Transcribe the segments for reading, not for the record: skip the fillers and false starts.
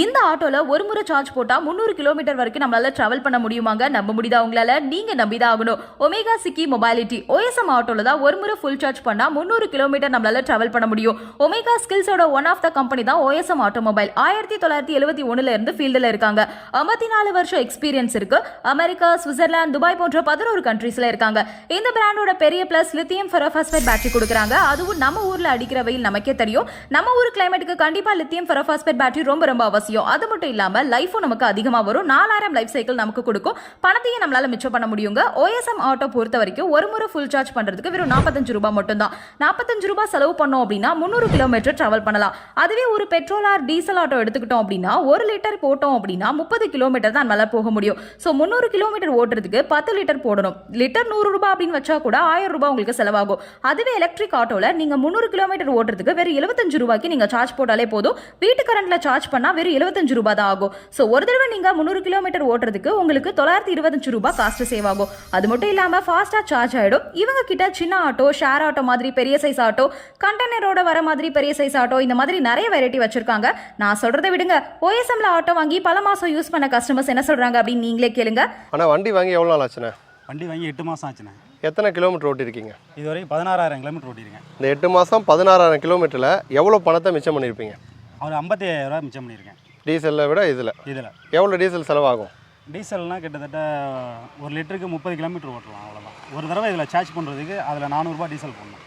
இந்த ஆட்டோல ஒரு முறை சார்ஜ் போட்டா 300 கிலோமீட்டர் வரைக்கும் நம்மளால டிராவல் பண்ண முடியுமாங்க? நம்ப முடியுதா உங்களால? நீங்க நம்பிதான் ஆகணும். ஒமேகா சிக்கி மொபைலிட்டி OSM ஆட்டோல தான் ஒரு முறை ஃபுல் சார்ஜ் பண்ணா 300 கிலோமீட்டர் நம்மளால டிராவல் பண்ண முடியும். ஒமேகா ஸ்கில்ஸோட ஒன் ஆஃப் த கம்பெனி தான் OSM ஆட்டோமொபைல். 1971 இருந்து ஃபீல்டில் இருக்காங்க. 54 வருஷம் எக்ஸ்பீரியன்ஸ் இருக்கு. அமெரிக்கா, சுவிட்சர்லாந்து, துபாய் போன்ற 11 கண்ட்ரீஸ்ல இருக்காங்க. இந்த பிராண்டோட பெரிய பிளஸ் லித்தியம் ஃபெரோபாஸ்பேட் பேட்டரி கொடுக்குறாங்க. அதுவும் நம்ம ஊர்ல அடிக்கிற வெயில் நமக்கே தெரியும். நம்ம ஊர் கிளைமேட்டுக்கு கண்டிப்பா லித்தியம் ஃபெரோபாஸ்பேட் பேட்டரி ரொம்ப ரொம்ப அவசியம். அது மட்டும் இல்லாம லைஃபும் நமக்கு அதிகமா வரும். 4000 லைஃப் சைக்கிள் நமக்கு கொடுக்கும். பணத்தையும் நம்மளால மிச்சம் பண்ண முடியுங்க. OSM ஆட்டோ பொறுத்த வரைக்கும் ஒரு முறை ஃபுல் சார்ஜ் பண்றதுக்கு வெறும் 45 ரூபாய் மட்டும் தான். 45 ரூபாய் செலவு பண்ணோம் அப்படின்னா 300 கிலோமீட்டர் டிராவல் பண்ணலாம். அதுவே ஒரு பெட்ரோல் ஆர் டீசல் ஆட்டோ எடுத்துக்கிட்டோம் அப்படின்னா 1 லிட்டர் போட்டோம் அப்படின்னா 30 கிலோமீட்டர் தான் நம்மளால போக முடியும். ஸோ 300 கிலோமீட்டர் ஓட்டுறதுக்கு 10 லிட்டர் போடணும். லிட்டர் 100 ரூபாய் அப்படின்னு வச்சா கூட 1000 ரூபாய் உங்களுக்கு செலவாகும். அதுவே எலக்ட்ரிக் ஆட்டோல நீங்க 300 கிலோமீட்டர் ஓட்டுறதுக்கு வெறும் 75 ரூபாய்க்கு நீங்க சார்ஜ் போட்டாலே போதும். வீட்டு கரண்ட்ல சார்ஜ் பண்ணா வெறும் 75 ரூபாய் தான் ஆகும். ஸோ ஒரு தடவை நீங்க 300 கிலோமீட்டர் ஓட்டுறதுக்கு உங்களுக்கு 925 ரூபாய் காஸ்ட் சேவ் ஆகும். அது மட்டும் இல்லாம ஃபாஸ்டா சார்ஜ் ஆயிடும். இவங்க கிட்ட சின்ன ஆட்டோ, ஷேர் ஆட்டோ மாதிரி பெரிய சைஸ் ஆட்டோ, கண்டெய்னரோட வர மாதிரி பெரிய சைஸ் ஆட்டோ, இந்த மாதிரி நிறைய வெரைட்டி வச்சிருக்காங்க. நான் சொல்றதை விடுங்க. OSMல ஆட்டோ வாங்கி பல மாசம் யூஸ் பண்ண கஸ்டமர்ஸ் என்ன சொல்றாங்க அப்படின்னு நீங்களே கேளுங்க. ஆனா வண்டி வாங்கி எவ்வளவு நாள் ஆச்சுண்ணே? வண்டி வாங்கி 8 மாதம் ஆச்சுண்ணே. எத்தனை கிலோமீட்டர் ஓட்டிருக்கீங்க? இதுவரை 16000 கிலோமீட்டர் ஓட்டியிருக்கேன். இந்த 8 மாதம் 16000 கிலோமீட்டரில் எவ்வளோ பணத்தை மிச்சம் பண்ணியிருப்பீங்க? ஒரு 55000 ரூபா மிச்சம் பண்ணியிருக்கேன். டீசலில் விட இதில் எவ்வளோ டீசல் செலவாகும்? டீசல்னால் கிட்டத்தட்ட ஒரு லிட்டருக்கு 30 கிலோமீட்டர் ஓட்டலாம், அவ்வளோதான். ஒரு தடவை இதில் சார்ஜ் பண்ணுறதுக்கு அதில் 400 ரூபா டீசல் போடணும்.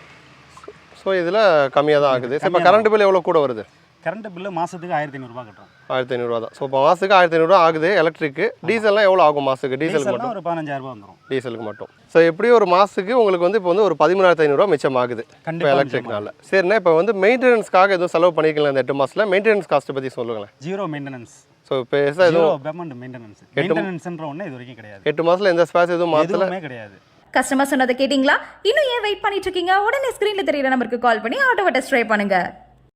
ஸோ இதில் கம்மியாக தான் ஆகுது. இப்போ கரண்ட் பில் எவ்வளோ கூட வருது? கரண்ட் பில்லு மாதத்துக்கு 1500 ரூபா கட்டுறோம். 1500 ரூபா தான். ஸோ இப்போ மாதத்துக்கு 1500 ரூபா ஆகுது எலக்ட்ரிக்கு. டீசல்லாம் எவ்வளோ ஆகும் மாதத்துக்கு? டீசலுக்கு மட்டும் ஒரு 15000 ரூபா வந்துடும். டீசலுக்கு மட்டும். ஸோ எப்படியும் ஒரு மாதத்துக்கு உங்களுக்கு வந்து இப்போ வந்து ஒரு 13500 ரூபா மிச்சம் ஆகுது இப்போ எலக்ட்ரிக்னால. சரிண்ணா, இப்போ வந்து மெயின்டெனன்ஸ்க்காக எதுவும் செலவு பண்ணிக்கலாம் இந்த 8 மாதத்தில்? மெயின்டெனன்ஸ் காஸ்ட்டை பற்றி சொல்லுங்களேன். Zero maintenance. ஸோ இப்போ எதுவும் மெயின்டெனன்ஸ்ன்ற ஒன்று இது வரைக்கும் கிடையாது. 8 மாதத்தில் எந்த ஸ்பேஸ் எதுவும் மாற்றல கிடையாது. கஸ்டமர் சொன்னதை கேட்டிங்களா? இன்னும் ஏன் வெயிட் பண்ணிட்டு இருக்கீங்க? உடனே ஸ்கிரீன்ல தெரியற நம்பருக்கு கால் பண்ணி ஆட்டோவை டெஸ்ட் ட்ரைவ் பண்ணுங்க.